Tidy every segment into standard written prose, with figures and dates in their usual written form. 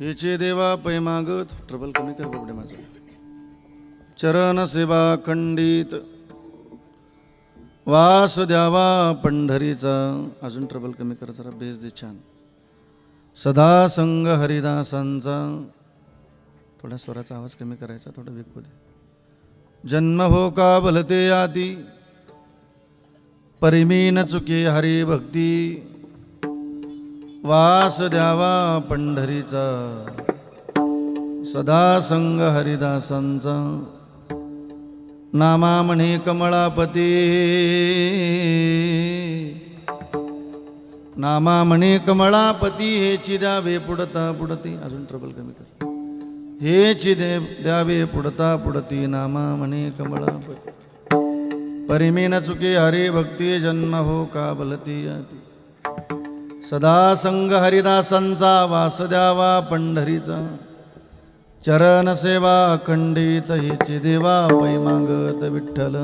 हेचे देवा पै मागत ट्रबल कमी कर बाबडे माझं चरण सेवा खंडित वास द्यावा पंढरीचा अजून ट्रबल कमी कर जरा बेस दे छान सदा संग हरिदासांचा थोडा स्वराचा आवाज कमी करायचा थोडा वेग दे जन्म हो का भलते आदी परिमीन चुके हरी भक्ती वास द्यावा पंढरीचा सदा संग हरिदासांचा नामा म्हणे कमळापती नामा म्हणे कमळापती हेची द्यावे पुढता पुढती अजून ट्रबल कमी कर हेची द्यावे पुढता पुढती नामा म्हणे कमळापती परिमीन चुके हरी भक्ती जन्म हो का बलती याती सदा संग हरिदासांचा वास द्यावा पंढरीचा चरण सेवा अखंडित हिची देवा पै मागत विठ्ठल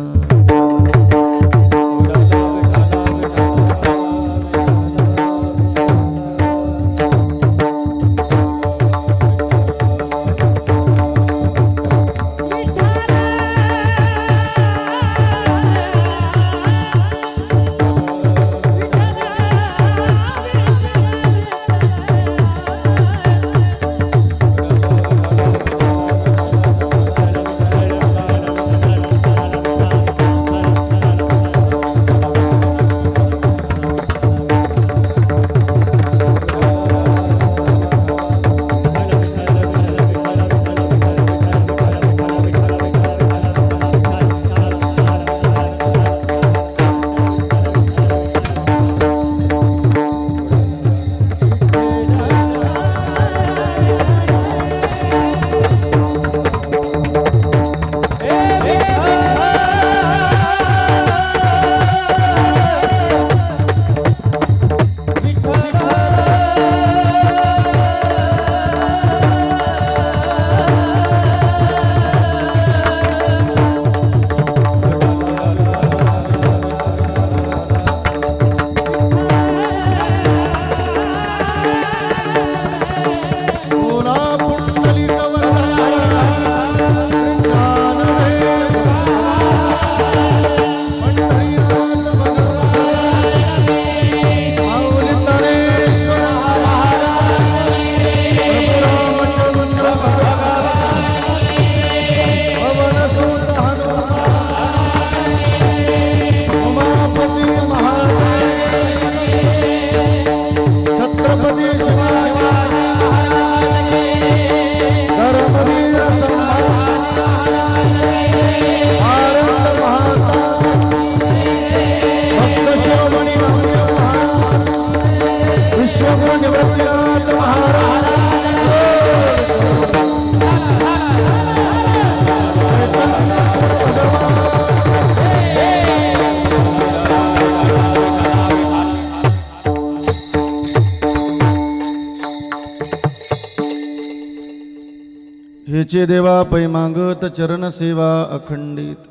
हेचे देवा पै मागत चरण सेवा अखंडित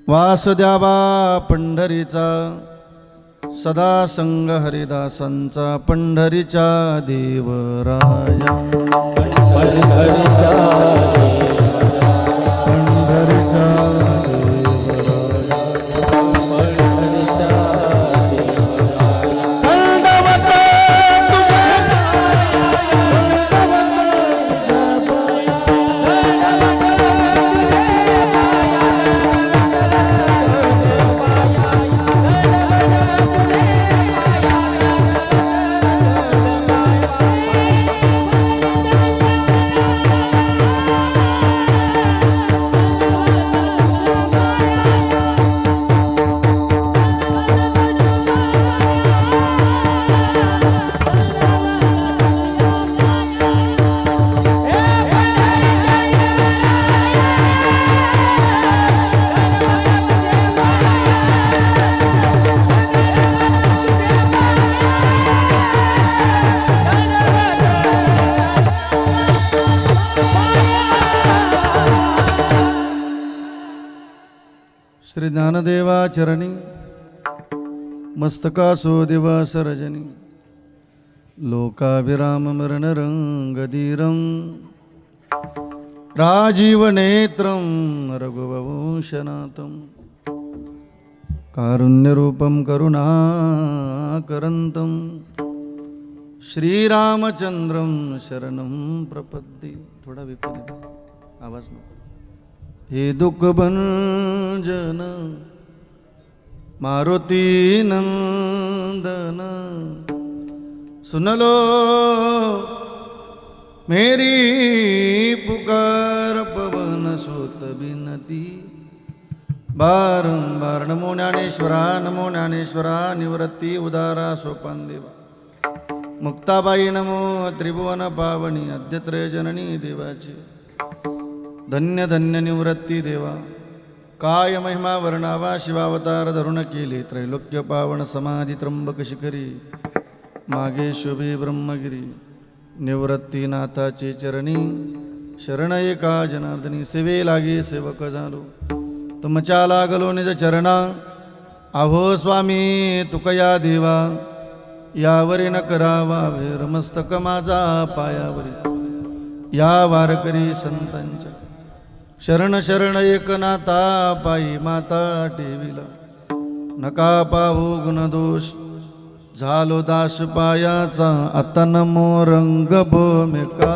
वास द्यावा पंढरीचा सदा संग हरिदासांचा पंढरीच्या देवराया पंढरीच्या श्री ज्ञानदेवा चरणी मस्तका सो दिवस रजनी लोकाभिराममरणरङ्गधीरं राजीवनेत्रं रघुवंशनाथं कारुण्यरूपं करुणाकरन्तं श्रीरामचंद्रं शरणं प्रपद्ये. थोडा विपरीत आवाज नको. हे दुःखभंजन मारुती नंदन सुन लो मेरी पुकार पवन सुत बिनती. बारंबार नमो ज्ञानेश्वरा निवृत्ती उदारा सोपान देवा. मुक्ताबाई नमो त्रिभुवन पावनी अद्यत्रय जननी देवाची. धन्य धन्य निवृत्ती देवा. काय महिमा वर्णावा शिवावतार धरुण केले. त्रैलोक्य पावन समाधी त्र्यंबक शिखरी मागे शुभे ब्रह्मगिरी. निवृत्तीनाथाचे चरणी शरण एका जनार्दनी. सेवे लागे सेवक झालो तुमच्या लागलो निज चरणा. अहो स्वामी तुकया देवा यावरी न करावा वेर. मस्तक माझा पायावरी या वारकरी संतांच्या. शरण शरण एकनाथा पायी माता ठेविला. नका पाहू गुणदोष झालो दास पायाचा. आता नमो रंग भूमिका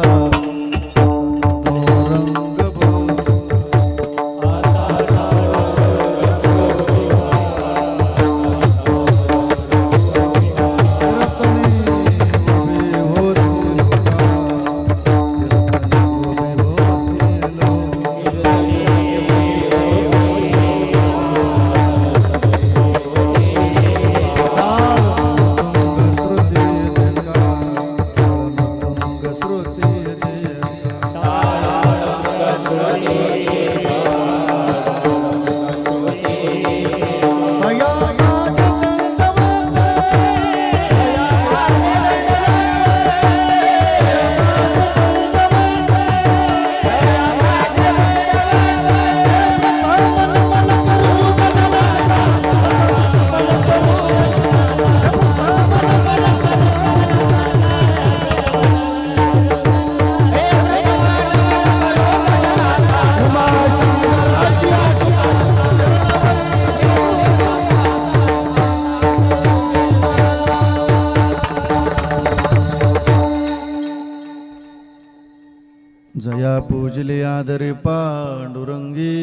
जया पूजले आदरे पांडुरंगी.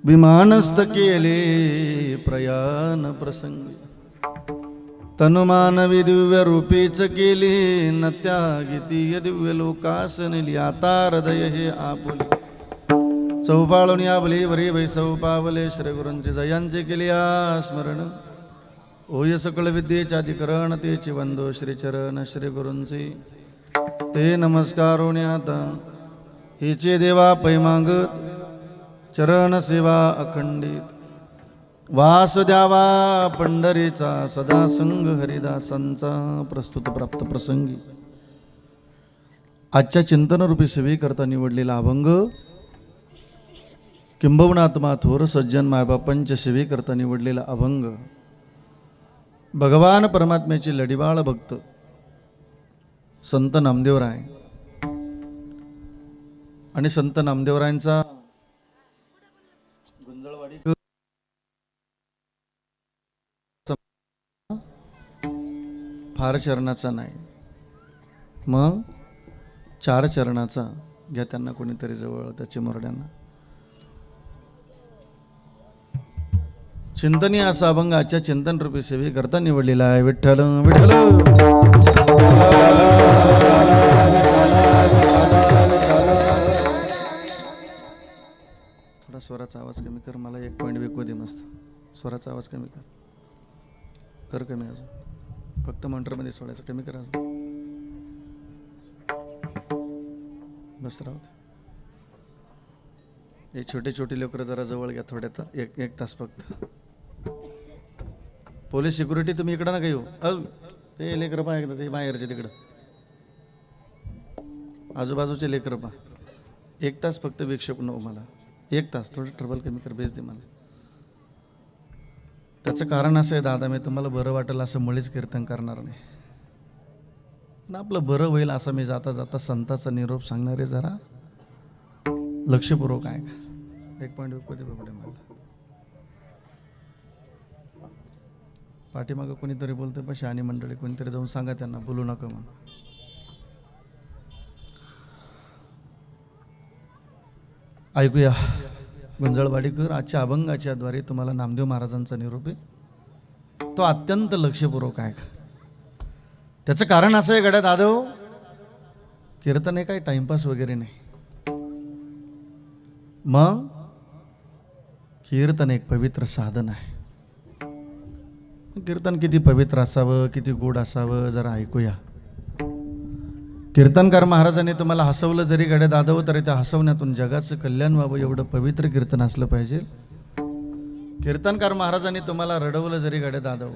विमानस्थ केले प्रयाण प्रसंगी. तनुमानवी दिव्य रूपीच केली न त्यागितीय दिव्य लोकासनली. आता हृदय हे आपुले चौपाळून यावले वरी वैसव पावले. श्री गुरूंचे जयांचे केले स्मरण. होय सकळ विद्येचे अधिकरण तेचे वंदो श्रीचरण. श्री गुरूंचे ते नमस्कारोने आता हेचे देवा पैमागत. चरण सेवा अखंडित वास द्यावा पंढरीचा. सदा संग हरिदासांचा प्रस्तुत प्राप्त प्रसंगी. आजच्या चिंतनरूपी सेवेकरता निवडलेला अभंग किंबहुना आत्मा थोर सज्जन मायबापांच्या सेवेकरता निवडलेला अभंग. भगवान परमात्म्याचे लढीवाळ भक्त संत नामदेवराय आणि संत नामदेवरायांचा गुंजळवाडी फार चरणाचा नाही मग 4 चरणाचा. घ्या त्यांना कोणीतरी जवळ त्याच्या मोरड्यांना. चिंतनीय असा अभंग आजच्या चिंतन रूपी सेवे करता निवडलेला आहे. विठ्ठल विठ्ठल. थोडा स्वराचा आवाज कमी कर. मला 1 पॉईंट विकू दे मस्त. स्वराचा आवाज कमी कर कमी अजून. फक्त मंत्रमध्ये सोडायचं. कमी कर अजून. बस राहू दे. हे छोटे छोटे लेकरं जरा जवळ घ्या थोड्यात. एक तास फक्त. पोलीस सिक्युरिटी तुम्ही इकडं ना काही हो. ते लेकरं पहा एकदा. ते बाहेरचे तिकडं आजूबाजूचे लेकरं पहा. 1 तास फक्त विक्षेप नको मला. 1 तास. थोडं ट्रबल कमी कर. बेस दे मला. त्याचं कारण असं आहे दादा, मी तुम्हाला बरं वाटेल असं मुळीच कीर्तन करणार नाही. ना आपलं बरं होईल असं मी जाता जाता संताचा निरोप सांगणारे जरा लक्षपूर्वक आहे का. एक पॉईंट पुढे मला पाठीमागं कोणीतरी बोलते पण शहाणी मंडळी कोणीतरी जाऊन सांगा त्यांना बोलू नका म्हणून. ऐकूया गुंजळवाडीकर आजच्या अभंगाच्या द्वारे तुम्हाला नामदेव महाराजांचा निरोप आहे. तो अत्यंत लक्षपूर्वक आहे का. त्याचं कारण असं आहे गड्या दादव, कीर्तन हे काही टाइमपास वगैरे नाही. मग कीर्तन एक पवित्र साधन आहे. कीर्तन किती पवित्र असावं, किती गोड असावं जरा ऐकूया. कीर्तनकार महाराजांनी तुम्हाला हसवलं जरी गड्या दादव तरी त्या हसवण्यातून जगाचं कल्याण व्हावं एवढं पवित्र कीर्तन असलं पाहिजे. कीर्तनकार महाराजांनी तुम्हाला रडवलं जरी गड्या दादव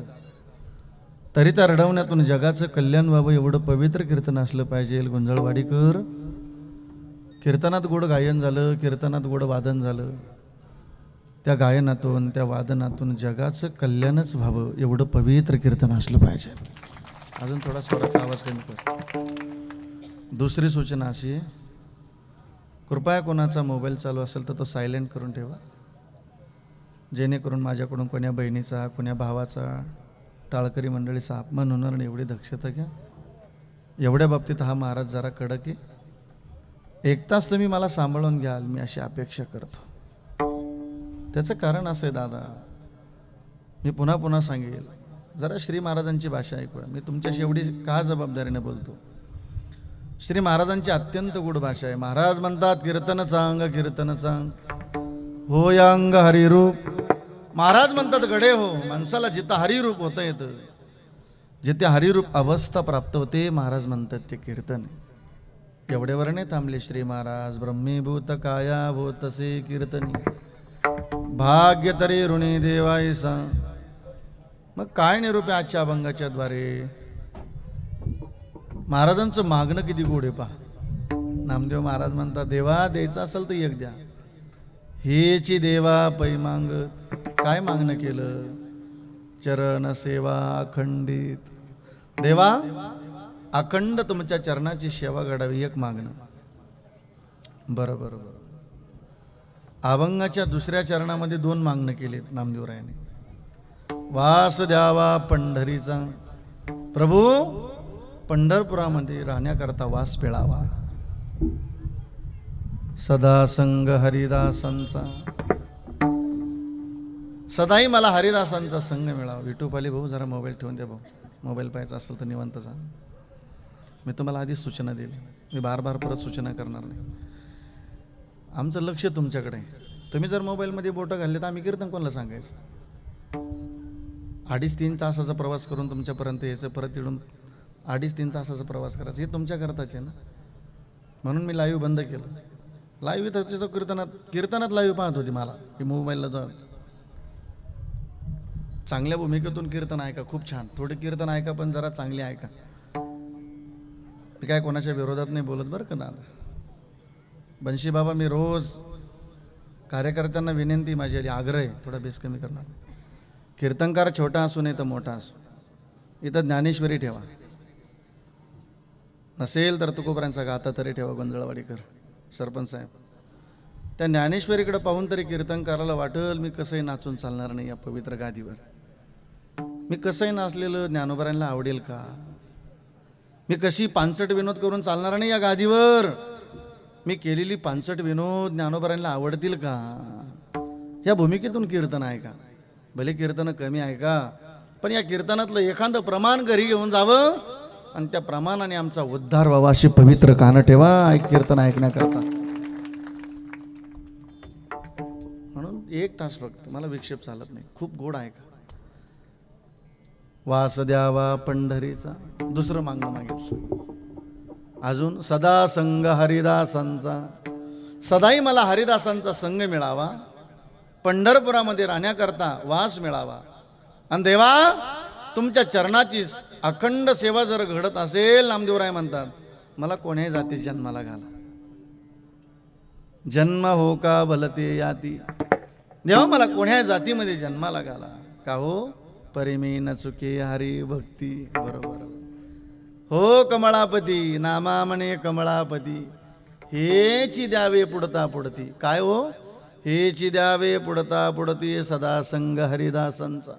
तरी त्या रडवण्यातून जगाचं कल्याण व्हावं एवढं पवित्र कीर्तन असलं पाहिजे. गुंजळवाडीकर कीर्तनात गोड गायन झालं, कीर्तनात गोड वादन झालं, त्या गायनातून त्या वादनातून जगाचं कल्याणच व्हावं एवढं पवित्र कीर्तन असलं पाहिजे. अजून थोडा स्वराचा आवाज कमी कर. दुसरी सूचना अशी, कृपया कोणाचा मोबाईल चालू असेल तर तो सायलेंट करून ठेवा, जेणेकरून माझ्याकडून कोण्या बहिणीचा कोण्या भावाचा टाळकरी मंडळीचा अपमान होणार नाही एवढी दक्षता घ्या. एवढ्या बाबतीत हा महाराज जरा कडक आहे. एक तास तुम्ही मला सांभाळून घ्याल मी अशी अपेक्षा करतो. त्याचं कारण असं आहे दादा, मी पुन्हा पुन्हा सांगेल जरा श्री महाराजांची भाषा ऐकूया. मी तुमच्याशी एवढी का जबाबदारीने बोलतो. श्री महाराजांची अत्यंत गोड भाषा आहे. महाराज म्हणतात कीर्तन चांग कीर्तन चांग हो यांग हरिरूप. महाराज म्हणतात गडे हो, माणसाला जिथं हरिरूप होतं येतं, जिथे हरिरूप अवस्था प्राप्त होते, महाराज म्हणतात ते कीर्तन. एवढ्यावर नाही थांबले श्री महाराज. ब्रह्मीभूत काया भूतसे कीर्तनी भाग्य तरी ऋणी देवाईसा. मग काय निरूप आहे आजच्या अभंगाच्या द्वारे. महाराजांचं मागणं किती गोड आहे पहा. नामदेव महाराज म्हणतात देवा द्यायचं असेल तर एक द्या, हेची देवा पै मागत. काय मागणं केलं. चरण सेवा अखंडित. देवा अखंड तुमच्या चरणाची सेवा घडावी एक मागणं. बरोबर. अभंगाच्या दुसऱ्या चरणामध्ये दोन मागणं केलीत नामदेवरायाने. वास द्यावा पंढरीचा. प्रभू पंढरपुरामध्ये राहण्याकरता वास मिळावा. सदा संग हरिदासांचा. सदाही मला हरिदासांचा संग मिळावा. विठूपाली भाऊ जरा मोबाईल ठेवून द्या भाऊ. मोबाईल पाहायचा असेल तर निवांत जा. मी तुम्हाला आधीच सूचना दिली, मी बार परत सूचना करणार नाही. आमचं लक्ष तुमच्याकडे आहे. तुम्ही जर मोबाईलमध्ये बोटं घालले तर आम्ही कीर्तन कोणाला सांगायचं. 2.5-3 तासाचा प्रवास करून तुमच्यापर्यंत यायचं, परत येऊन 2.5-3 तासाचा प्रवास करायचा, हे तुमच्या करताच आहे ना. म्हणून मी लाईव्ह बंद केलं. लाईव्ह तर कीर्तनात लाईव्ह पाहत होती मला की मोबाईलला जाऊ. चांगल्या भूमिकेतून कीर्तन ऐका, खूप छान. थोडे कीर्तन ऐका पण जरा चांगले ऐका. मी काय कोणाच्या विरोधात नाही बोलत बरं का दादा. बंशी बाबा मी रोज कार्यकर्त्यांना विनंती माझी आली, आग्रह आहे, थोडा बेस कमी करणार. कीर्तनकार छोटा असू नाही तर मोठा असू, इथं ज्ञानेश्वरी ठेवा. नसेल तर तुकोबरांचा गाथा तरी ठेवा. गुंजळवाडीकर सरपंच साहेब, त्या ज्ञानेश्वरीकडे पाहून तरी कीर्तनकाराला वाटेल मी कसंही नाचून चालणार नाही या पवित्र गादीवर. मी कसंही नाचलेलं ज्ञानोबरांना आवडेल का. मी कशी पानसट विनोद करून चालणार नाही या गादीवर. मी केलेली पानसट विनोद ज्ञानोबरांना आवडतील का. या भूमिकेतून कीर्तन आहे का. भले कीर्तन कमी आहे का, पण या कीर्तनातलं एखादं प्रमाण घरी घेऊन जावं आणि त्या प्रमाणाने आमचा उद्धार व्हावा अशी पवित्र कानं ठेवा कीर्तन ऐकण्याकरता. म्हणून 1 तास फक्त, मला विक्षेप चालत नाही. खूप गोड आहे का. वास द्यावा पंढरीचा. दुसरं मागणं मागितलं. अजून सदा संग हरिदासांचा. सदाही मला हरिदासांचा संग मिळावा, पंढरपुरामध्ये राहण्याकरता वास मिळावा. आणि देवा तुमच्या चरणाची अखंड सेवा जर घडत असेल, नामदेवराय म्हणतात मला कोण्याही जाती जन्माला घाला. जन्म हो का भलते याती. देवा मला कोण्या जातीमध्ये जन्माला घाला. का हो परिमी न चुके हरी भक्ती. बरोबर हो कमळापती नामा म्हणे कमळापती, हेची द्यावे पुढता पुढती. काय हो? हेची द्यावे पुढता पुढती सदा संग हरिदासांचा,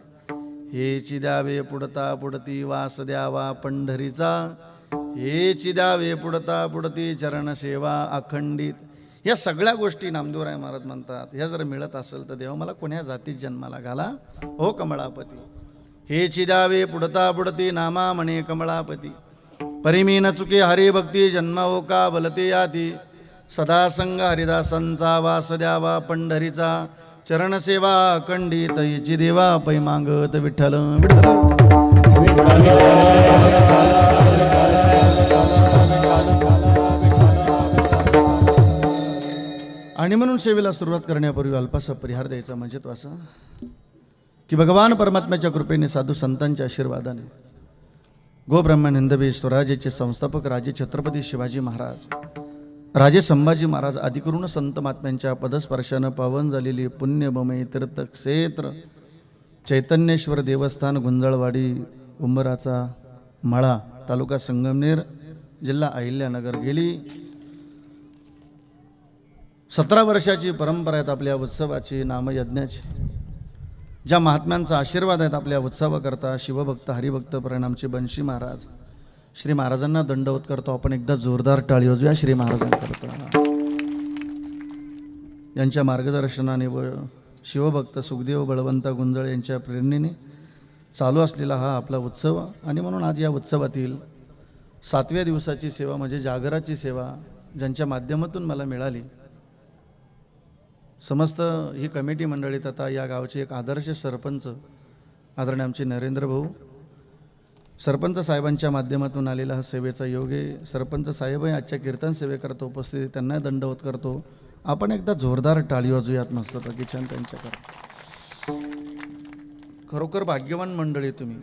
हेची द्यावे पुढता पुढती वास द्यावा पंढरीचा, हेची द्यावे पुढता पुढती चरणसेवा अखंडित. या सगळ्या गोष्टी नामदेवराय महाराज म्हणतात, ह्या जर मिळत असेल तर देव मला कोण्या जातीत जन्माला घाला हो कमळापती. हेची द्यावे पुढता पुढती नामा म्हणे कमळापती, परिमी न चुके हरी भक्ती जन्म हो का बलते याती, सदा संग हरिदासांचा वास द्यावा पंढरीचा चरणसेवा अखंडित, हिची देवा पै मागत विठ्ठल विठ्ठल. आणि म्हणून सेवेला सुरुवात करण्यापूर्वी अल्पासा परिहार द्यायचा, म्हणजे तो असा की भगवान परमात्म्याच्या कृपेने साधू संतांच्या आशीर्वादाने गोब्रह्मानंदवे स्वराज्याचे संस्थापक राजे छत्रपती शिवाजी महाराज, राजे संभाजी महाराज आदी करून संत महात्म्यांच्या पदस्पर्शानं पावन झालेली पुण्यभूमी तीर्थक्षेत्र चैतन्येश्वर देवस्थान गुंजळवाडी उंबराचा मळा तालुका संगमनेर जिल्हा अहिल्यानगर गेली 17 वर्षाची परंपरा आहेत आपल्या उत्सवाची नामयज्ञाची. ज्या महात्म्यांचा आशीर्वाद आहेत आपल्या उत्सवाकरता शिवभक्त हरिभक्त परिणामचे बंशी महाराज, श्री महाराजांना दंडवत करतो आपण. एकदा जोरदार टाळी वाजवूया श्री महाराजांकरता. यांच्या मार्गदर्शनाने व शिवभक्त सुखदेव बळवंत गुंजळ यांच्या प्रेरणेने चालू असलेला हा आपला उत्सव. आणि म्हणून आज या उत्सवातील 7व्या दिवसाची सेवा म्हणजे जागराची सेवा ज्यांच्या माध्यमातून मला मिळाली, समस्त ही कमिटी मंडळी तथा या गावचे एक आदर्श सरपंच आदरणीय आमचे नरेंद्र भाऊ, सरपंच साहेबांच्या माध्यमातून आलेला हा सेवेचा योग आहे. सरपंच साहेबही आजच्या कीर्तन सेवेकरता उपस्थित, त्यांना दंडवत करतो आपण. एकदा जोरदार टाळी वाजूयात मस्तपैकी छान त्यांच्याकरता. खरोखर भाग्यवान मंडळी तुम्ही,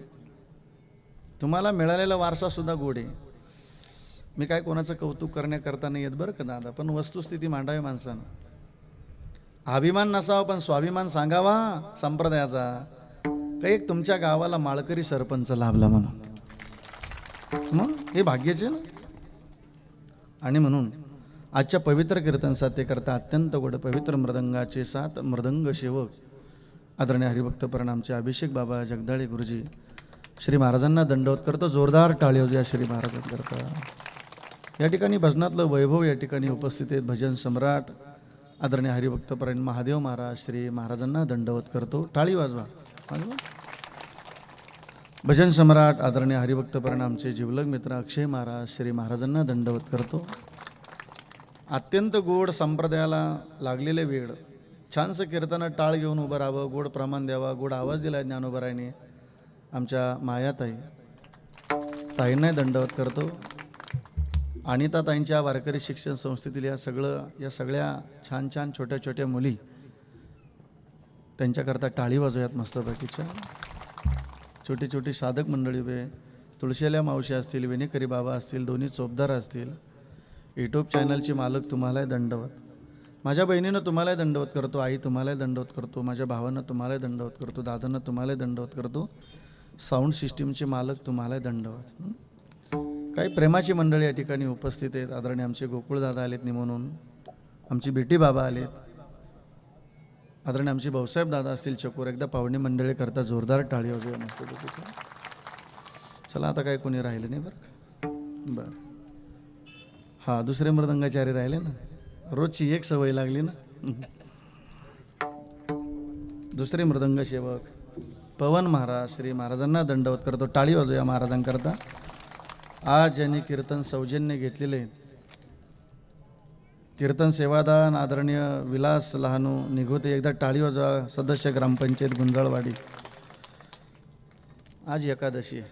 तुम्हाला मिळालेला वारसासुद्धा गोड आहे. मी काय कोणाचं कौतुक करण्याकरता नाही येत बरं का दादा, पण वस्तुस्थिती मांडावी माणसानं. अभिमान नसावा पण स्वाभिमान सांगावा संप्रदायाचा. काही एक तुमच्या गावाला माळकरी सरपंच लाभला म्हणून, मग हे भाग्याचे ना. आणि म्हणून आजच्या पवित्र कीर्तन साथेकरता अत्यंत गोड पवित्र मृदंगाचे 7 मृदंग सेवक आदरणीय हरिभक्त परिणामचे अभिषेक बाबा जगदाळे गुरुजी श्री महाराजांना दंडवत करतो. जोरदार टाळी वाजूया श्री महाराजांकरता. या ठिकाणी भजनातलं वैभव या ठिकाणी उपस्थित आहेत. भजन सम्राट आदरणीय हरिभक्त परिणाम महादेव महाराज श्री महाराजांना दंडवत करतो. टाळी वाजवा. भजन सम्राट आदरणीय हरिभक्त परिणामचे जिवलग मित्र अक्षय महाराज श्री महाराजांना दंडवत करतो. अत्यंत गोड संप्रदायाला लागलेले वेळ, छानसं कीर्तनात टाळ घेऊन उभं राहावं, गोड प्रमाण द्यावा, गोड आवाज दिला ज्ञानोबरायने आमच्या मायाताई ताईंना दंडवत करतो. अनिता ताईंच्या वारकरी शिक्षण संस्थेतील या सगळ्या छान छान छोट्या छोट्या मुली, त्यांच्याकरता टाळी वाजवूयात मस्तपैकीच्या. छोटी छोटी साधक मंडळी उभे, तुळशील्या मावशी असतील, विनेकरी बाबा असतील, दोन्ही चोपदार असतील. यूट्यूब चॅनलचे मालक तुम्हालाही दंडवत. माझ्या बहिणीनं तुम्हालाही दंडवत करतो, आई तुम्हालाही दंडवत करतो, माझ्या भावानं तुम्हालाही दंडवत करतो, दादानं तुम्हालाही दंडवत करतो, साऊंड सिस्टीमचे मालक तुम्हालाही दंडवत. काही प्रेमाची मंडळी या ठिकाणी उपस्थित आहेत. आदरणीय आमचे गोकुळदादा आलेत निमून, आमची बेटी बाबा आलेत, आदरणीय आमचे भाऊसाहेब दादा असतील चकोर. एकदा पाहुणे मंडळी करता जोरदार टाळी वाजवा मस्त. चला आता काय कोणी राहिलं नाही बरं. बरं हां, दुसरे मृदंगाचार्य राहिले ना, रोजची एक सवय लागली ना. दुसरे मृदंग सेवक पवन महाराज श्री महाराजांना दंडवत करतो. टाळी वाजूया महाराजांकरता. आज ज्यांनी कीर्तन सौजन्य घेतलेले, कीर्तन सेवादान आदरणीय विलास लहानू निघोते, एकदा टाळी वाजवा. सदस्य ग्रामपंचायत गुंजळवाडी. आज एकादशी आहे.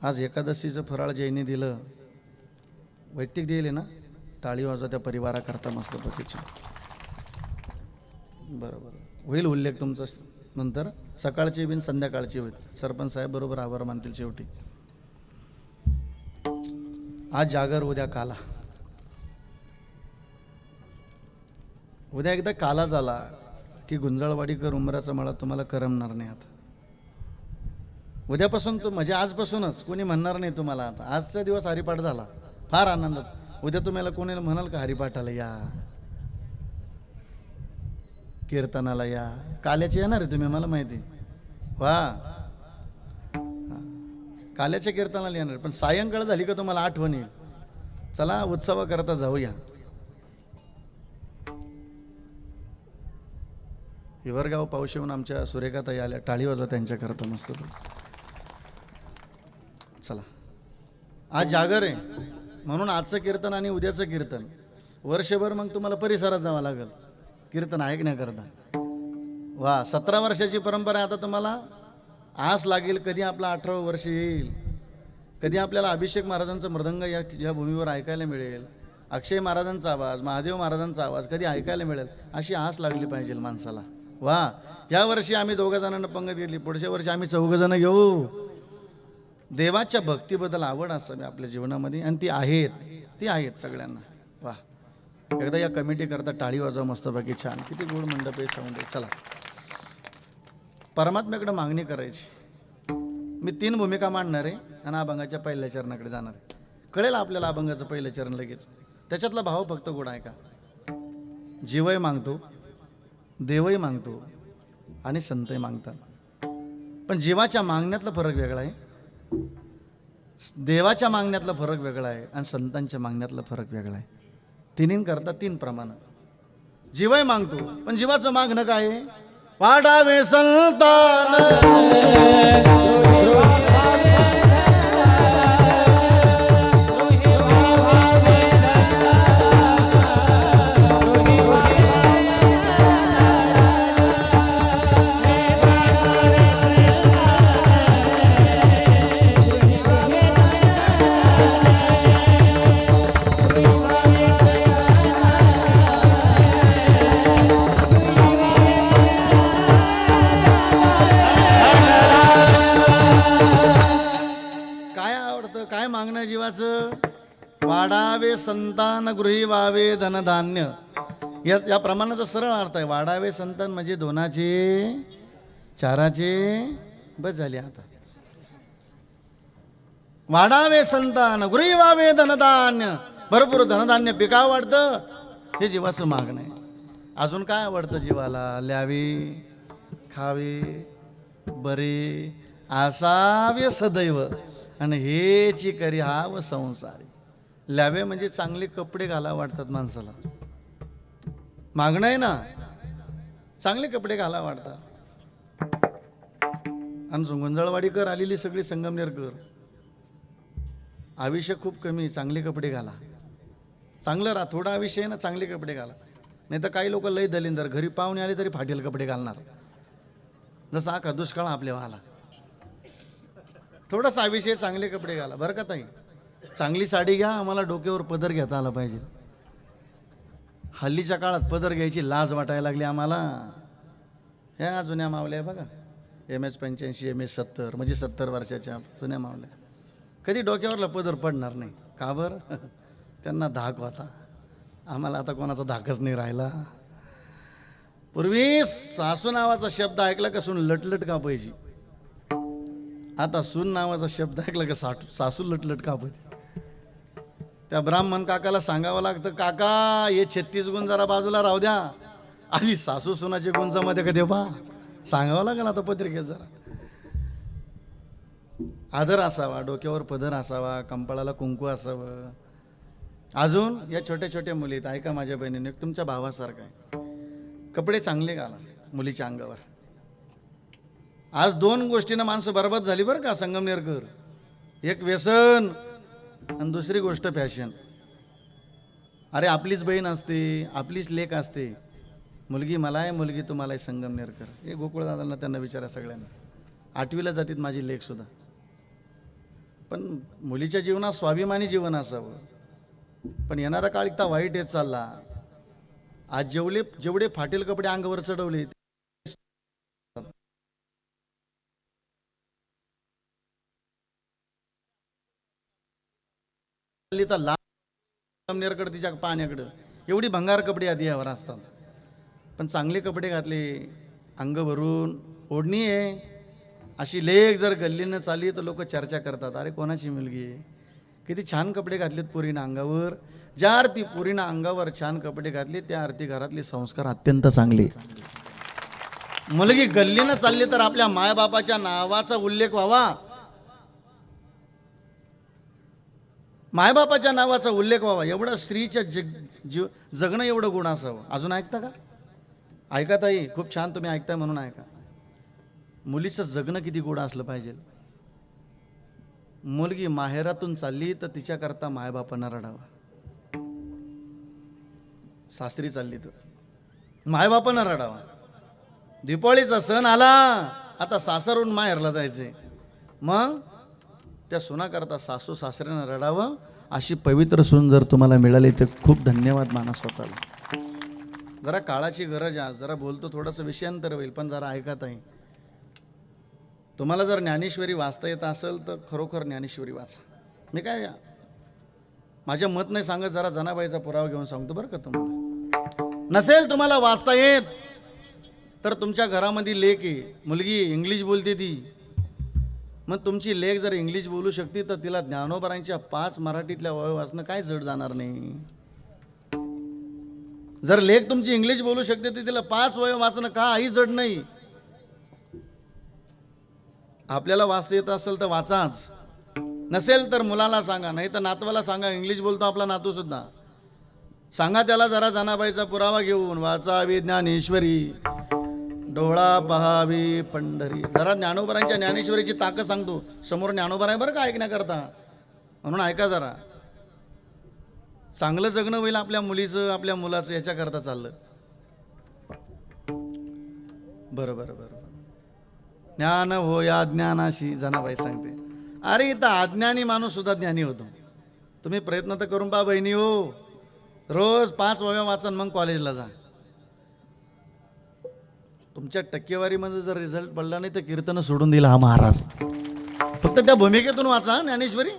आज एकादशीचं फराळ ज्यांनी दिलं, वैयक्तिक दिले ना, टाळी वाजवा त्या परिवाराकरता मस्तपतीची. बरोबर होईल उल्लेख तुमचा नंतर, सकाळची बिन संध्याकाळची होईल. सरपंच साहेब बरोबर आभार मानतील शेवटी. आज जागर उद्या काला. उद्या एकदा काला झाला की गुंजळवाडीकर उंबराचा मळा तुम्हाला करमणार नाही. आता उद्यापासून तो म्हणजे आजपासूनच कोणी म्हणणार नाही तुम्हाला. आता आजचा दिवस हरिपाठ झाला फार आनंदात. उद्या तुम्हाला कोणी म्हणाल का हरिपाठाला या, कीर्तनाला या. काल्याचे येणार आहे तुम्ही मला माहिती. वा, काल्याच्या कीर्तनाला येणार. पण सायंकाळ झाली का तुम्हाला आठवण येईल, चला उत्सव करता जाऊया. हिवरगाव पाऊस येऊन आमच्या सुरेखाताई आल्या, टाळी वाजवा त्यांच्याकरता मस्त. चला, आज जागर आहे म्हणून आजचं कीर्तन आणि उद्याचं कीर्तन वर्षभर मग तुम्हाला परिसरात जावं लागेल कीर्तन ऐकण्याकरता. वा, 17 वर्षाची परंपरा आहे. आता तुम्हाला आस लागेल कधी आपला 18वं वर्ष येईल, कधी आपल्याला अभिषेक महाराजांचा मृदंग या भूमीवर ऐकायला मिळेल, अक्षय महाराजांचा आवाज, महादेव महाराजांचा आवाज कधी ऐकायला मिळेल, अशी आस लागली पाहिजे माणसाला. वा, या वर्षी आम्ही 2 जणांना पंगत घेतली, पुढच्या वर्षी आम्ही 4 जण घेऊ. देवाच्या भक्तीबद्दल आवड असावी आपल्या जीवनामध्ये, आणि ती आहेत सगळ्यांना. वा, एकदा या कमिटी करता टाळी वाजवा मस्तपैकी. छान, किती गोड मंडप आहे, साऊंड आहे. चला, परमात्म्याकडे मागणी करायची. मी 3 भूमिका मांडणार आहे आणि अभंगाच्या पहिल्या चरणाकडे जाणार आहे. कळेल आपल्याला अभंगाचं पहिलं चरण लगेच. त्याच्यातला भाव फक्त गोड आहे का. जीवही मागतो, देवही मागतो आणि संतही मागतात. पण जीवाच्या मागण्यातला फरक वेगळा आहे, देवाच्या मागण्यातला फरक वेगळा आहे आणि संतांच्या मागण्यातला फरक वेगळा आहे. तिन्हींकरता 3 प्रमाण. जीवही मागतो, पण जीवाचं मागणं काय आहे. वाढावे संतान, जीवाचं. वाढावे संतान गृही व्हावे धनधान्य, या प्रमाणाचा सरळ अर्थ आहे. वाढावे संतान म्हणजे 2चे 4चे बस झाले. आता वाढावे संतान गृही व्हावे धनधान्य, भरपूर धनधान्य पिकावं वाटतं, हे जीवाचं मागणं आहे. अजून काय आवडतं जीवाला. ल्यावे, खावे, बरे असावे सदैव, आणि हेची करी हाव संसारी. ल्यावे म्हणजे चांगले कपडे घाला वाटतात माणसाला. मागणं आहे ना, चांगले कपडे घाला वाटतात. आणि गुंजळवाडीकर आलेली सगळी संगमनेरकर, आयुष्य खूप कमी, चांगले कपडे घाला, चांगलं राहा. थोडा आयुष्य आहे ना, चांगले कपडे घाला. नाही तर काही लोक लय दलिंदर, घरी पाहुणे आले तरी फाटेल कपडे घालणार, जसा आका दुष्काळ आपल्या आला. थोडासा आयुष्य, चांगले कपडे घाला बरं का ताई. चांगली साडी घ्या, आम्हाला डोक्यावर पदर घेता आला पाहिजे. हल्लीच्या काळात पदर घ्यायची लाज वाटायला लागली आम्हाला. ह्या जुन्या मावल्या बघा, MS 85, MS 70, म्हणजे 70 वर्षाच्या जुन्या मावल्या, कधी डोक्यावरला पदर पडणार नाही. का बरं. त्यांना धाक होता. आम्हाला आता कोणाचा धाकच नाही राहिला. पूर्वी सासू नावाचा शब्द ऐकला का सून लटलट कापायची. आता सून नावाचा शब्द ऐकला का सासू लटलट कापायची. त्या ब्राह्मण काकाला सांगावं लागतं, काका हे 36 गुण जरा बाजूला राहू द्या, आधी सासू सुनाचे गुण जमा का देवा. सांगावं लागेल आता पत्रिकेत. जरा आदर असावा, डोक्यावर पदर असावा, कंपाळाला कुंकू असावं. अजून या छोट्या छोट्या मुली, ऐका माझ्या बहिणीने, तुमच्या भावासारखा आहे, कपडे चांगले घाला मुलीच्या अंगावर. आज 2 गोष्टीनं माणसं बरबाद झाली बरं का संगमनेरकर. एक व्यसन आणि दुसरी गोष्ट फॅशन. अरे आपलीच बहीण असते, आपलीच लेक असते. मुलगी मला आहे, मुलगी तुम्हाला आहे संगमनेरकर. हे गोकुळदादांना त्यांना विचारा सगळ्यांना. 8वीला जातीत माझी लेक सुद्धा. पण मुलीच्या जीवनात स्वाभिमानी जीवन असावं. पण येणारा काळ इतका वाईट येत चालला. आज जेवढे फाटेल कपडे अंगावर चढवले, तर संगमनेरकडे तिच्या पाण्याकडं एवढी भंगार कपडे आधी यावर असतात. पण चांगले कपडे घातले, अंग भरून ओढणी आहे, अशी लेख जर गल्लीनं चालली तर लोक चर्चा करतात, अरे कोणाची मुलगी आहे, किती छान कपडे घातलेत पोरीनं अंगावर. ज्या अर्थी पोरीनं अंगावर छान कपडे घातले त्या अर्थी घरातले संस्कार अत्यंत चांगले. मुलगी गल्लीनं चालली तर आपल्या मायबापाच्या नावाचा उल्लेख व्हावा, मायबापाच्या नावाचा उल्लेख व्हावा, एवढं स्त्रीच्या जगणं एवढं गुण असावं. अजून ऐकता का? ऐका ताई, खूप छान तुम्ही ऐकताय म्हणून ऐका. मुलीचं जगणं किती गोड असलं पाहिजे. मुलगी माहेरातून चालली तर तिच्याकरता मायबापांना रडावा, सासरी चालली तर मायबापांना रडावा. दिपावळीचा सण आला, आता सासरून माहेरला जायचे, मग त्या सुनाकरता सासू सासऱ्यानं रडावं. अशी पवित्र सून जर तुम्हाला मिळाली तर खूप धन्यवाद माना स्वतःला. जरा काळाची गरज आहे, जरा बोलतो थोडंसं विषयांतर होईल, पण जरा ऐकत आहे. तुम्हाला जर ज्ञानेश्वरी वाचता येत असेल तर खरोखर ज्ञानेश्वरी वाचा. मी काय माझ्या मत नाही सांगत, जरा जनाबाईचा पुरावा घेऊन सांगतो बरं का. तुम्हाला नसेल तुम्हाला वाचता येत तर तुमच्या घरामध्ये लेक आहे, मुलगी इंग्लिश बोलते ती, मग तुमची लेक जर इंग्लिश बोलू शकते तर तिला ज्ञानोबारांच्या 5 मराठीतल्या वय वाचणं काय जड जाणार नाही. जर लेक तुमची इंग्लिश बोलू शकते तर तिला 5 वय वाचणं काही जड नाही. आपल्याला वाचता येत असेल तर वाचाच, नसेल तर मुलाला सांगा, नाही तर नातवाला सांगा, इंग्लिश बोलतो आपला नातू सुद्धा, सांगा त्याला जरा जनाबाईचा पुरावा घेऊन वाचावी ज्ञानेश्वरी, डोळा पहावी पंढरी. जरा ज्ञानोबरांच्या ज्ञानेश्वरीची ताकद सांगतो, समोर ज्ञानोबर आहे बरं का ऐकण्याकरता, म्हणून ऐका जरा. चांगलं जगणं होईल आपल्या मुलीचं, आपल्या मुलाचं, याच्याकरता चाललं. बरं बरं बरं. ज्ञान हो या ज्ञानाशी, जनाबाई सांगते. अरे इथं अज्ञानी माणूस सुद्धा ज्ञानी होतो. तुम्ही प्रयत्न तर करून पहा बहिणी हो, रोज 5 वह्या वाचन मग कॉलेजला जा. तुमच्या टक्केवारीमध्ये जर रिझल्ट पडला नाही तर कीर्तन सोडून दिला हा महाराज. फक्त त्या भूमिकेतून वाचा ज्ञानेश्वरी.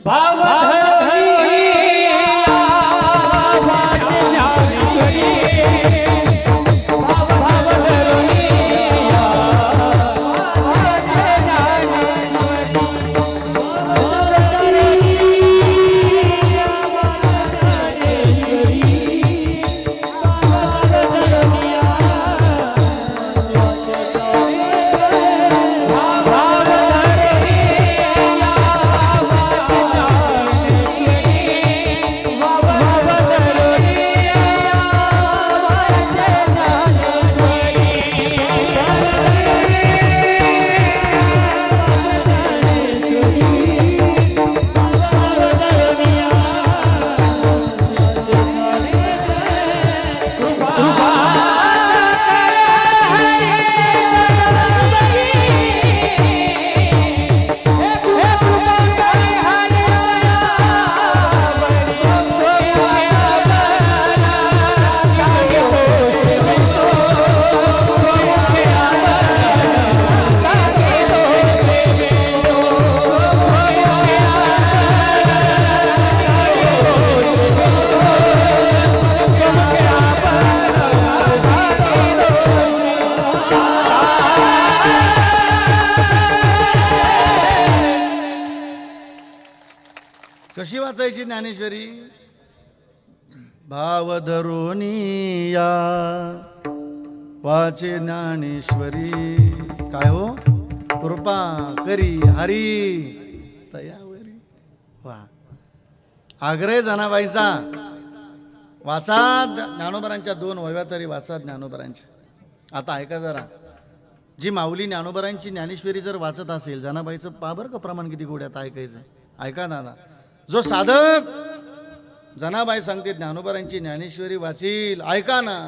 कशी वाचायची ज्ञानेश्वरी? भाव धरोनिया वाचे ज्ञानेश्वरी, काय हो कृपा करी हरी तयावरी. वा, आग्रह जनाबाईचा. वाचा ज्ञानोबरांच्या 2 वह्या तरी वाचा ज्ञानोबरांच्या. आता ऐका जरा, जी माऊली ज्ञानोबरांची ज्ञानेश्वरी जर वाचत असेल, जनाबाईचं पहा बरं का प्रमाण किती गोड्यात ऐकायचं. ऐका दादा, जो साधक जनाबाई सांगते ज्ञानोबरांची ज्ञानेश्वरी वाचील, ऐका ना.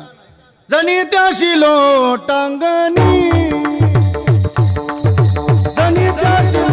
जनी त्याशी लोटांगणी, जनी त्याशी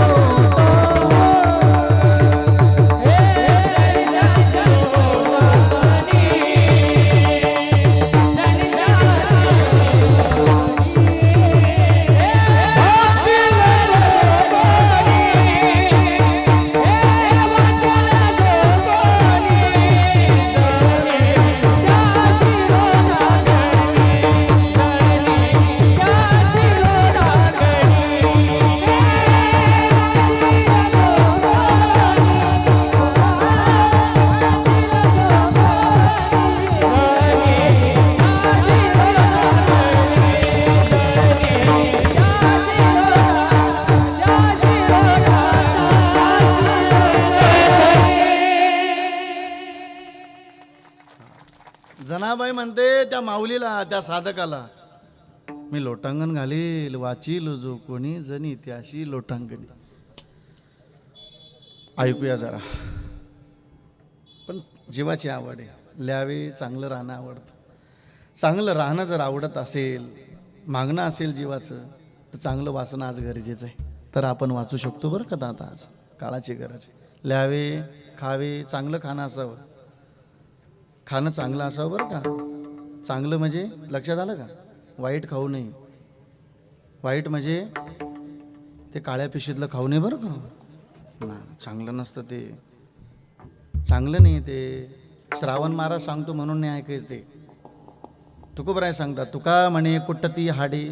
जनाबाई म्हणते त्या माऊलीला, त्या साधकाला, मी लोटांगण घालील वाचील जो कोणी जनी त्याशी लोटांगणी. ऐकूया जरा. पण जीवाची आवड आहे, ल्यावे चांगलं राहणं आवडतं. चांगलं राहणं जर आवडत असेल, मागणं असेल जीवाचं, तर चांगलं वाचणं आज गरजेचं आहे. तर आपण वाचू शकतो बरं का दादा, आज काळाची गरज आहे. ल्यावे खावे, चांगलं खाणं असावं, खाणं चांगलं असावं बरं का. चांगलं म्हणजे लक्षात आलं का, वाईट खाऊ नये. वाईट म्हणजे ते काळ्या पिशवीतलं खाऊ नये बरं का. ना, चांगलं नसतं ते, चांगलं नाही ते. श्रावण महाराज सांगतो म्हणून नाही ऐकायचं ते. तुकोबराय सांगतात, तुका म्हणे कुट्टती हाडे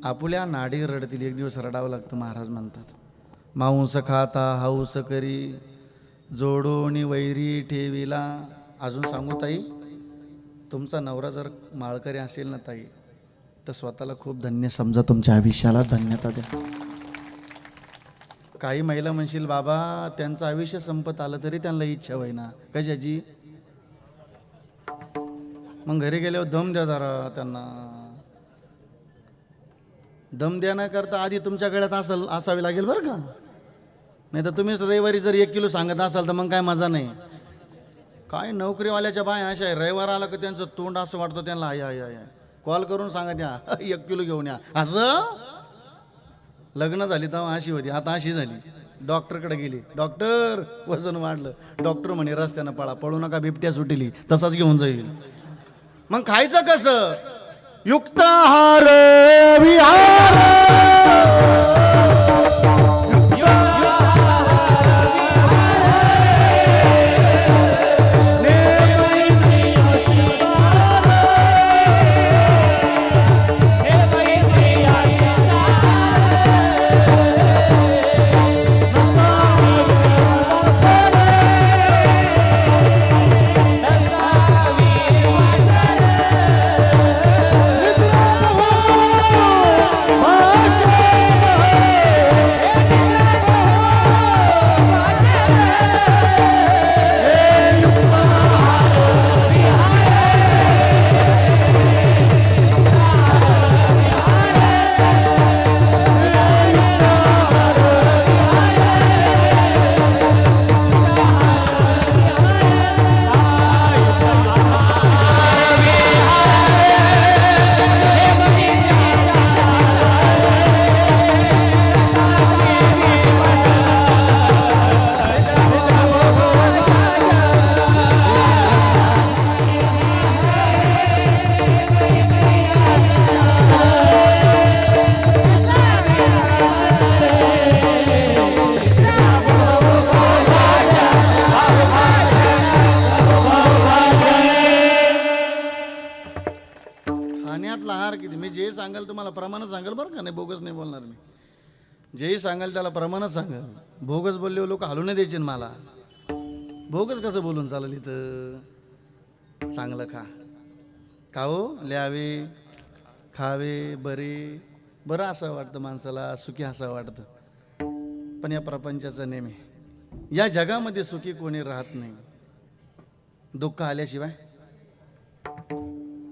आपुल्या नाडी रडतील. एक दिवस रडावं लागतं. महाराज म्हणतात, मांस खाता हाऊस करी जोडोनी वैरी ठेविला. अजून सांगू ताई, तुमचा नवरा जर माळकरी असेल ना ताई, तर स्वतःला खूप धन्य समजा, तुमच्या आयुष्याला धन्यता द्या. काही महिला म्हणशील बाबा त्यांचं आयुष्य संपत आलं तरी त्यांना इच्छा होईना, कशाची? मग घरी गेल्यावर दम द्या जरा त्यांना. दम देण्याकरता आधी तुमच्या गळ्यात असावी लागेल बरं का. नाही तर तुम्हीच रविवारी जर 1 किलो सांगत असाल तर मग काय मजा नाही. काय नोकरीवाल्याच्या बाय अशा आहे, रविवार आला का त्यांचं तोंड असं वाटतं त्यांना, आय आय आय कॉल करून सांगा द्या 1 किलो घेऊन या. असं लग्न झाली तेव्हा अशी होती, आता अशी झाली. डॉक्टरकडे गेली, डॉक्टर वजन वाढलं. डॉक्टर म्हणे रस्त्यानं पळा, पळू नका बिबट्या सुटली, तसाच घेऊन जाईल. मग खायचं कसं? युक्त आहार विहार. खाण्यातला आहार किती, मी जे सांगाल तुम्हाला प्रमाणच सांगाल बरं का, नाही बोगस नाही बोलणार मी. जेही सांगाल त्याला प्रमाणच सांगाल. बोगस बोलले लोक हलू नाही द्यायचे मला. बोगस कसं बोलून चालेल इथं? चांगलं खा. का हो? ल्यावे खावे बरे, बरं असं वाटतं माणसाला, सुखी असं वाटतं. पण या प्रपंचाचा नेम आहे, या जगामध्ये सुखी कोणी राहत नाही. दुःख आल्याशिवाय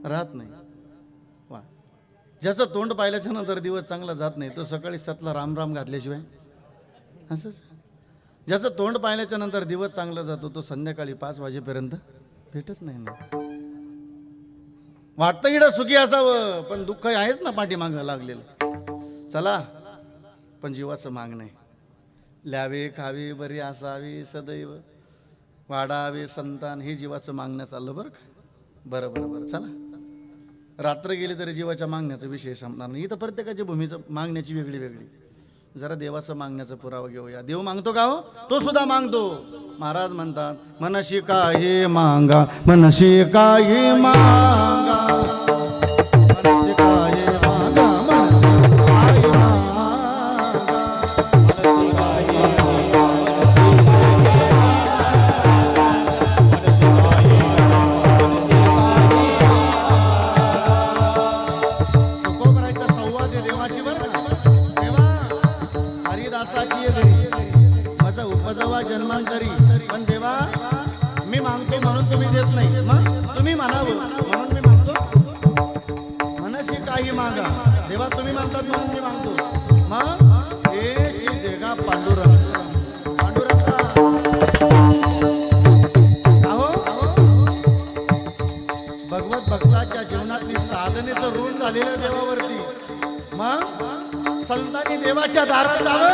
राहत नाही. वा, ज्याचं तोंड पाहिल्याच्या नंतर दिवस चांगला जात नाही, तो सकाळी 7ला राम राम घातल्याशिवाय. असंच ज्याचं तोंड पाहिल्याच्या नंतर दिवस चांगला जातो, तो संध्याकाळी 5 वाजेपर्यंत भेटत नाही ना. वाटतं इकडं सुखी असावं, पण दुःख आहेच ना पाठीमागं लागलेलं. चला, पण जीवाचं माग नाही. ल्यावे खावे बरी असावी सदैव, वाढावे संतान, हे जीवाचं मागणं चाललं बरं का. बरं बरं बरं, चला. रात्र गेली तरी जीवाच्या मागण्याचा विषय संपणार नाही. इथं प्रत्येकाच्या भूमीचं मागण्याची वेगळी वेगळी. जरा देवाचं मागण्याचा पुरावा घेऊया. देव मागतो का हो? तो सुद्धा मागतो. महाराज म्हणतात, मनशी काही मागा, मनशी काही मागा, मनशी काही मागा, मनशी काही मागा. तुकोबरायचा संवाद आहे देवाशी बरं का. देवा हरिदासाची घरी माझा उपजवा जन्मांतरी, पण देवा मी मागतो म्हणून तुम्ही देत नाही, मग तुम्ही म्हणावं म्हणून मी मागतो. मनशी काही मागा, देवा तुम्ही मागतात म्हणून मी मागतो. मग हेच देगा पांडुरंग. पांडुरंगा अहो भगवत भक्ताच्या जीवनातली साधनेचं ऋण झालेलं देवावरती. मग संतांनी देवाच्या दारात जावं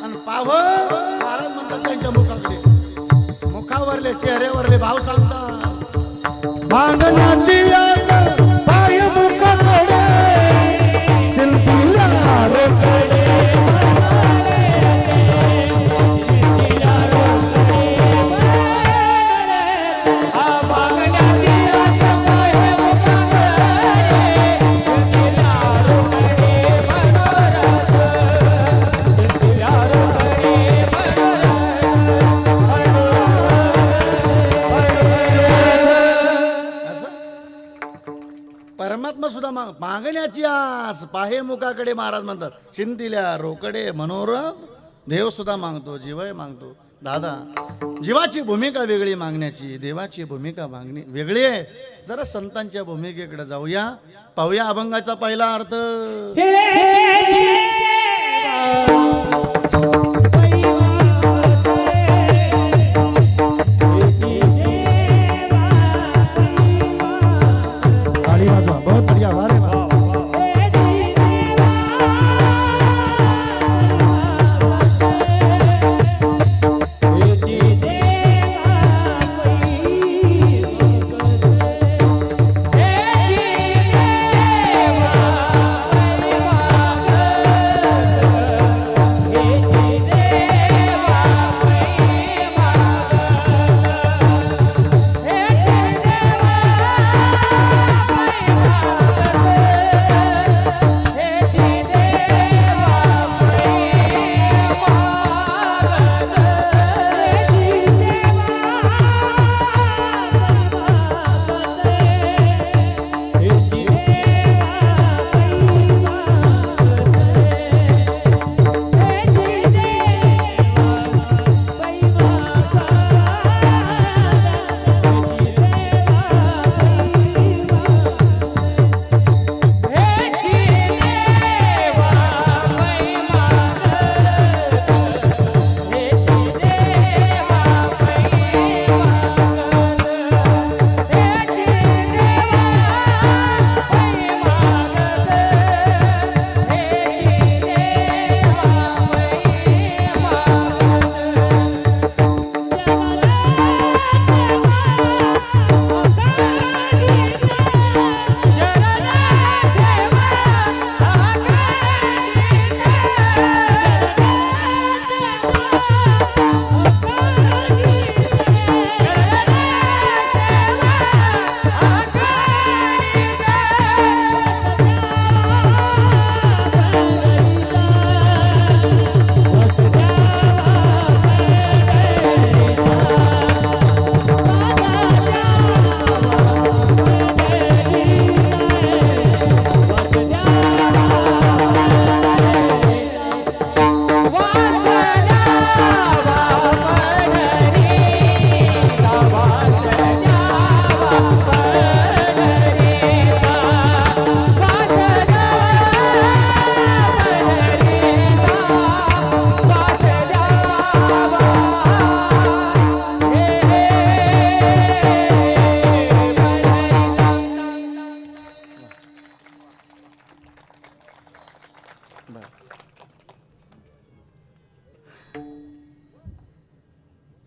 आणि पाहावं. महाराज म्हणतात त्यांच्या मुखाकडे, मुखावरले चेहऱ्यावरले भाव सांगतात. मागण्याची आस पाय मुखाकडे, शिल्पीला रोकडे. परमात्मा सुद्धा मागण्याची आस पाहे मुखाकडे. महाराज म्हणतात चिंतिल्या रोकडे मनोरथ. देव सुद्धा मागतो, जीवही मागतो. दादा जीवाची भूमिका वेगळी मागण्याची, देवाची भूमिका मागणी वेगळी आहे. जरा संतांच्या भूमिकेकडे जाऊया, पाहूया अभंगाचा पहिला अर्थ.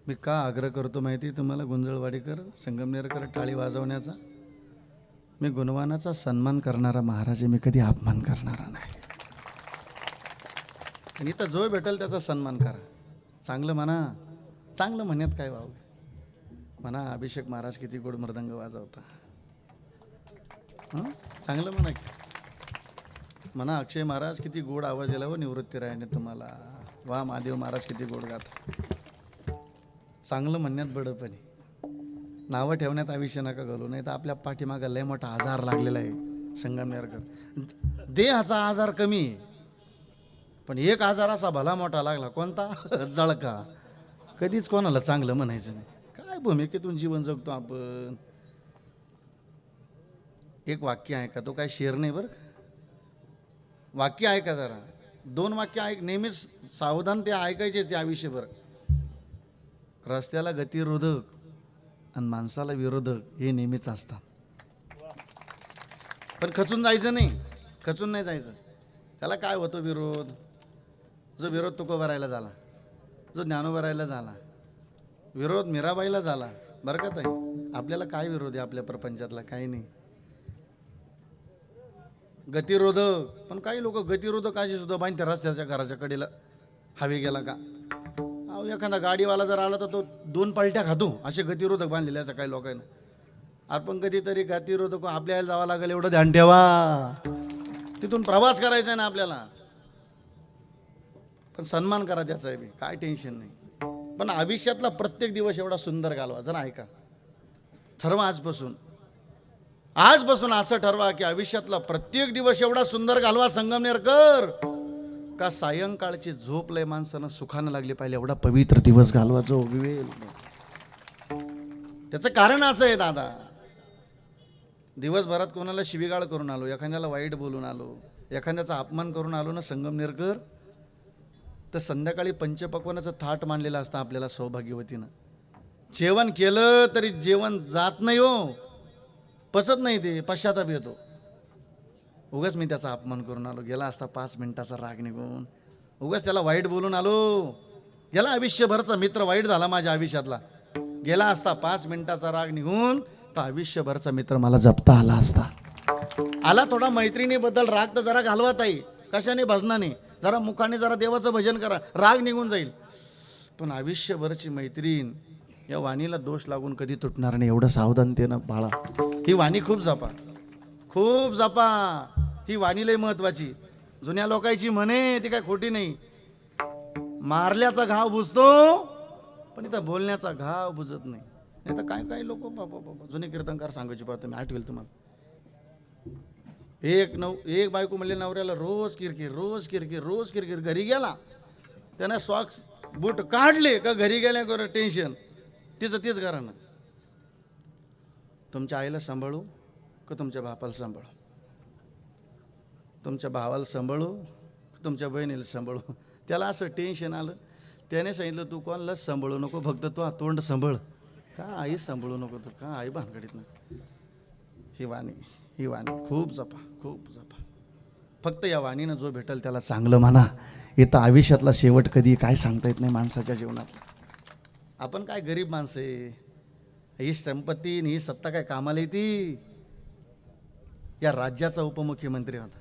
मी का आग्रह करतो माहिती तुम्हाला, गुंजळवाडीकर संगमनेरकर टाळी वाजवण्याचा. मी गुणवानाचा सन्मान करणारा महाराज, मी कधी अपमान करणारा नाही. आणि इथं जो भेटेल त्याचा सन्मान करा. चांगलं म्हणा, चांगलं म्हणण्यात काय व्हावं म्हणा. अभिषेक महाराज किती गोड मृदंग वाजवता, चांगलं म्हणा की म्हणा. अक्षय महाराज किती गोड आवाज यायला व निवृत्ती रायने तुम्हाला. वा महादेव महाराज किती गोड गाता. चांगलं म्हणण्यात बडपणी, नावं ठेवण्यात आयुष्य नका घालू. नाही तर आपल्या पाठीमागं लय मोठा आजार लागलेला आहे. संगमनेरकर देहाचा आजार कमी आहे, पण एक आजार असा भला मोठा लागला. कोणता? जळका. कधीच कोणाला चांगलं म्हणायचं नाही. काय भूमिकेतून जीवन जगतो आपण. एक वाक्य आहे का, तो काय शेर नाही बरं. वाक्य आहे का जरा, 2 वाक्य ऐक, नेहमीच सावधान ते ऐकायचे त्या आयुष्यभर. रस्त्याला गतिरोधक आणि माणसाला विरोधक हे नेहमीच असतात. पण खचून जायचं नाही, खचून नाही जायचं. त्याला काय होतो विरोध, जो विरोध तुकोबारायला झाला, जो ज्ञानोबारायला झाला, विरोध मीराबाईला झाला बरं का ताई. आपल्याला काय विरोध आहे आपल्या प्रपंचातला, काही नाही. गतिरोधक, पण काही लोक गतिरोधक अशी सुद्धा बांधते रस्त्याच्या घराच्या कडेला. हवे गेला का, अहो एखादा गाडीवाला जर आला तर तो 2 पलट्या खातो, असे गतिरोधक बांधलेले असं काही लोकांना. आपण कधीतरी गतिरोधक आपल्याला जावं लागेल एवढं ध्यान ठेवा. तिथून प्रवास करायचा आहे ना आपल्याला, पण सन्मान करा त्याचा बी, काय टेन्शन नाही. पण आयुष्यातला प्रत्येक दिवस एवढा सुंदर घालवा. जरा ऐका, ठरवा आजपासून असं ठरवा की आयुष्यातला प्रत्येक दिवस एवढा सुंदर घालवा संगमनेरकर, का सायंकाळची झोप लय माणसानं सुखानं लागली पाहिजे एवढा पवित्र दिवस घालवा जो विवेल. त्याचं कारण असं आहे दादा, दिवसभरात कोणाला शिवीगाळ करून आलो, एखाद्याला वाईट बोलून आलो, एखाद्याचा अपमान करून आलो ना संगमनेरकर, तर संध्याकाळी पंचपक्वानाचं थाट मांडलेलं असतं आपल्याला सौभाग्यवतीनं. जेवण केलं तरी जेवण जात नाही हो, पचत नाही, ते पश्चाताप येतो. उगाच मी त्याचा अपमान करून आलो, गेला असता 5 मिनिटाचा राग निघून. उगाच त्याला वाईट बोलून आलो, गेला आयुष्यभरचा मित्र वाईट झाला माझ्या आयुष्यातला. गेला असता 5 मिनिटाचा राग निघून, तर आयुष्यभरचा मित्र मला जपता आला असता. आला थोडा मैत्रिणीबद्दल राग तर जरा घालवा ताई, कशाने भजनाने, जरा मुखाने जरा देवाचं भजन करा, राग निघून जाईल. पण आयुष्यभरची मैत्रीण, या वाणीला दोष लागून कधी तुटणार नाही, एवढं सावधानतेनं बाळा. ही वाणी खूप जपा, खूप जपा. ही वाणी लय महत्वाची. जुन्या लोकांची म्हणे ती काय खोटी नाही, मारल्याचा घाव बुजतो पण इथं बोलण्याचा घाव बुजत नाही. नाही तर काय काय लोक बाबा जुने कीर्तनकार सांगायचे पाहतो मी, आठवेल तुम्हाला. एक बायको म्हणले नवऱ्याला रोज किरकिर. घरी गेला त्यानं सॉक्स बूट काढले का घरी गेल्या टेन्शन तिचं तीच घरानं. तुमच्या आईला सांभाळू का तुमच्या बापाला सांभाळू, तुमच्या भावाला सांभाळू का तुमच्या बहिणीला सांभाळू. त्याला असं टेन्शन आलं, त्याने सांगितलं तू कोणाला सांभाळू नको, फक्त तू तोंड सांभाळ. का आई सांभाळू नको, तू का आई भानगडीत नको. ही वाणी खूप जपा. फक्त या वाणीनं जो भेटल त्याला चांगलं म्हणा. इथं आयुष्यातला शेवट कधी काय सांगता येत नाही माणसाच्या जीवनात. आपण काय गरीब माणसं आहे, ही संपत्ती ही सत्ता काय कामाला येते. या राज्याचा उपमुख्यमंत्री होता,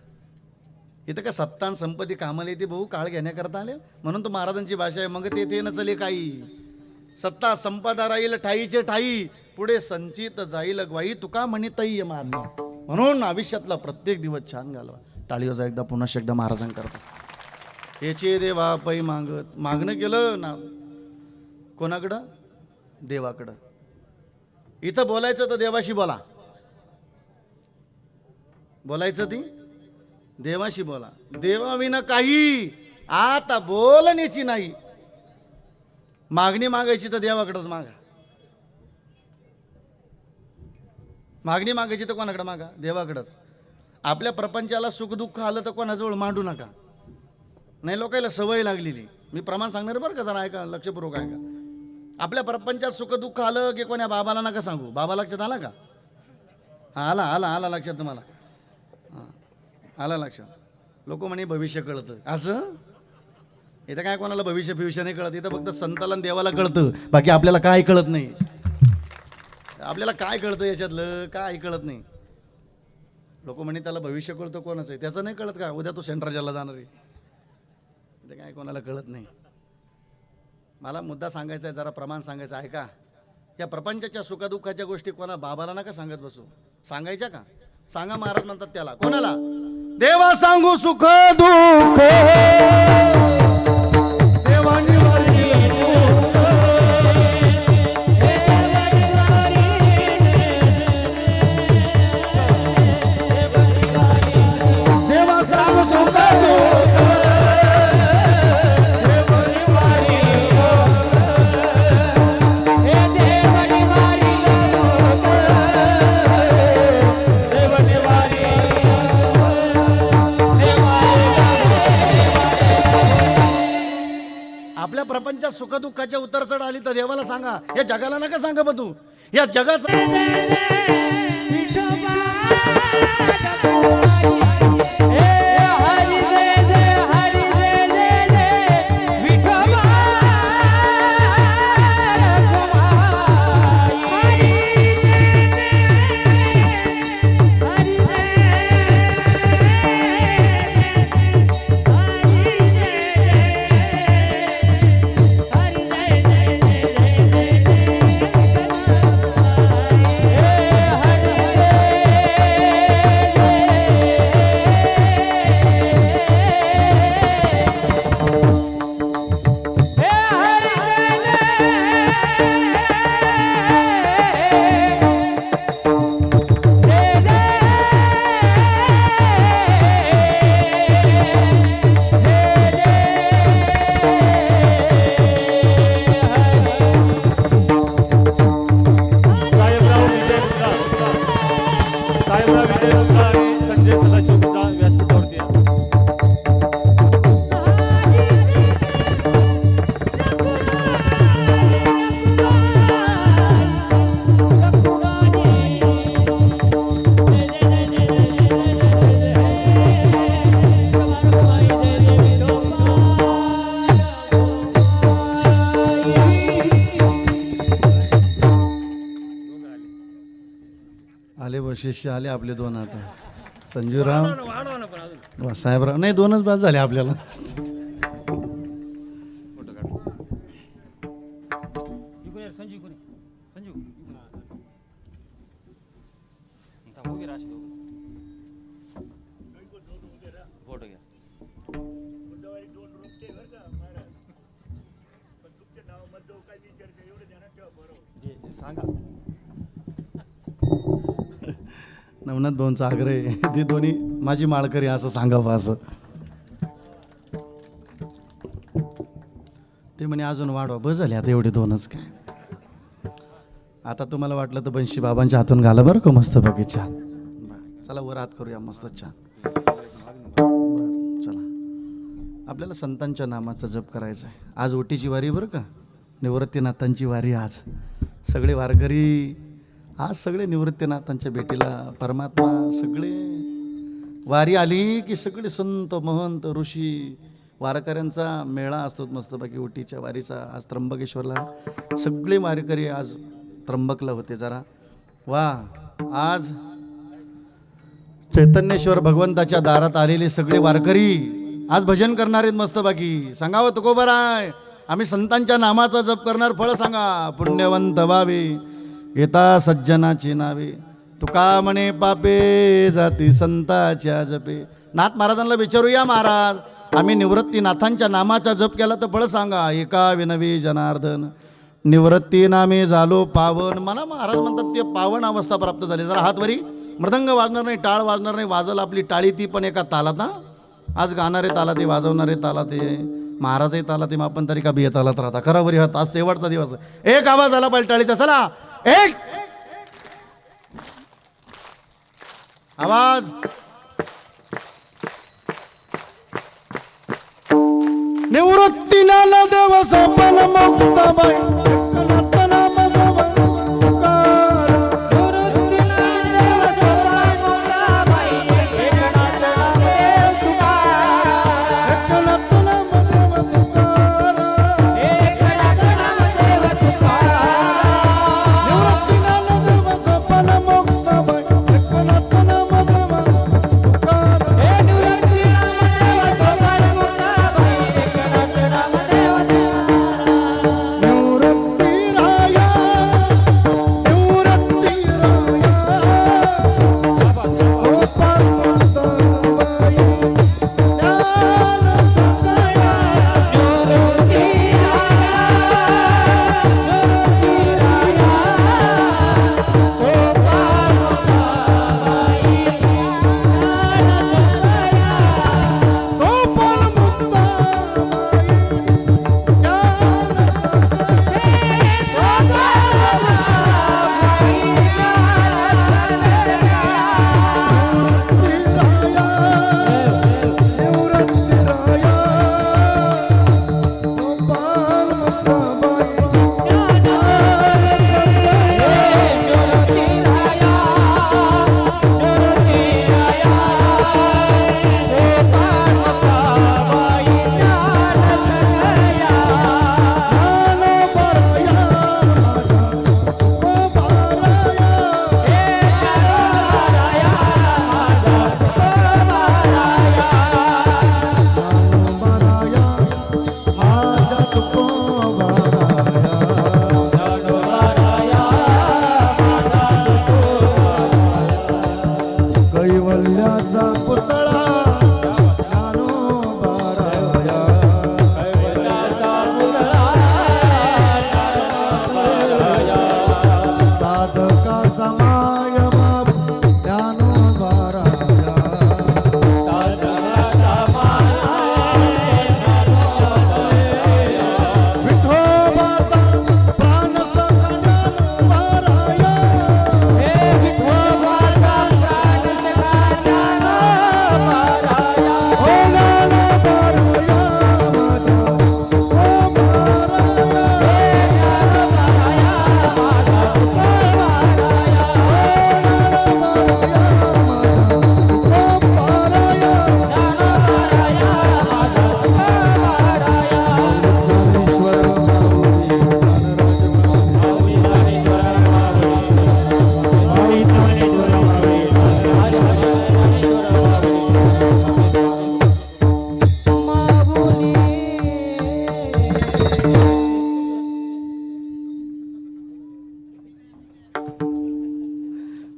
इथं काय सत्ता आणि संपत्ती कामाला येते भाऊ, काळ घेण्याकरता आले. म्हणून तो महाराजांची भाषा आहे, मग ते नचले काही. सत्ता संपदा राहील ठाईचे ठाई, पुढे संचित जाईल ग्वाही, तुका म्हणे तई मारणी. म्हणून आयुष्यातला प्रत्येक दिवस छान घालवा. टाळी वाजा एकदा पुन्हा एकदा महाराजांकरता. याचे देवा पै मागणं केलं ना कोणाकडं, देवाकडं. इथं बोलायचं तर देवाशी बोलायचं ती देवाशी बोला. देवाविना काही आता बोलण्याची नाही. मागणी मागायची तर देवाकडंच मागा, मागणी मागायची तर कोणाकडे मागा, देवाकडंच. आपल्या प्रपंचाला सुखदुःख आलं तर कोणाजवळ मांडू नका. नाही लोकांना सवय लागलेली, मी प्रमाण सांगणार बरं का, जरा ऐका, लक्षपूर्वक ऐका. आपल्या प्रपंचात सुखदुःख आलं की कोण्या बाबाला नका सांगू. बाबा लक्षात आला का? आला लक्षात तुम्हाला, आला लक्षात. लोक म्हणे भविष्य कळतं, असं इथं काय कोणाला भविष्य नाही कळत. इथं फक्त संताला देवाला कळतं, बाकी आपल्याला काय कळत नाही. आपल्याला काय कळतं याच्यातलं, काय कळत नाही. लोक म्हणे त्याला भविष्य कळतं, कोणाचं आहे त्याचं नाही कळत का, उद्या तो सेंट्राजला जाणार आहे. इथं काय कोणाला कळत नाही. मला मुद्दा सांगायचा आहे, जरा प्रमाण सांगायचं आहे का. या प्रपंचाच्या सुखदुःखाच्या गोष्टी कोणा बाबाला नका सांगत बसू. सांगायच्या का, सांगा. महाराज म्हणतात त्याला, कोणाला, देवा सांगू सुख दुःख, देवानी देवा बाबांच्या सुखदुःखाच्या उतर चढ आली तर देवाला सांगा, या जगाला नका सांगा. पण तू या जगाचं शिष्य आले आपले दोन. आता संजूराव साहेबराव नाही, दोनच बाज झाले आपल्याला. नवनाथ भाऊंचा आग्रह आहे, ती दोन्ही माझी माळकरी असं सांगावं. असं ते म्हणे अजून वाढवा. बस झाले आता एवढे दोनच काय. आता तुम्हाला वाटलं तर बनशी बाबांच्या हातून घाला बरं का मस्त बाकी. छान. चला वर हात करूया मस्त. छान. चला आपल्याला संतांच्या नामाचा जप करायचा आहे. आज ओटीची वारी बरं का, निवृत्तीनाथांची वारी. आज सगळे वारकरी, आज सगळे निवृत्तीनाथांच्या भेटीला परमात्मा सगळे वारी आली की सगळे संत महंत ऋषी वारकऱ्यांचा मेळा असतो मस्तपैकी ओटीच्या वारीचा. आज त्र्यंबकेश्वरला सगळे वारकरी आज त्र्यंबकला होते. जरा वा, आज चैतन्येश्वर भगवंताच्या दारात आलेले सगळे वारकरी आज भजन करणार आहेत मस्तपैकी. सांगावं तुकोबाराय, आम्ही संतांच्या नामाचा जप करणार, फळ सांगा. पुण्यवंत व्हावे घेता सज्जनाची नावे, तुका म्हणे पापे जाती संताच्या जपे. नाथ महाराजांना विचारूया, महाराज आम्ही निवृत्तीनाथांच्या नामाचा जप केला तर फळ सांगा. एका विनवी जनार्दन निवृत्ती नामे झालो पावन. मला महाराज म्हणतात ते पावन अवस्था प्राप्त झाली. जरा हातवरी. मृदंग वाजणार नाही, टाळ वाजणार नाही, वाजल आपली टाळी ती पण एका तालात. आज गाणारे ताला ते, वाजवणारे ताला ते, महाराजही ताला ते, आपण तरी का बिये तालात राहता. करावरी हात. आज शेवटचा दिवस. एक आवाज आला पाहिजे टाळीचा. चला एक आवाज. निवृत्तीनाला देव सपन मुक्ताबाई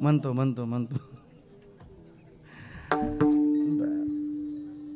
म्हणतो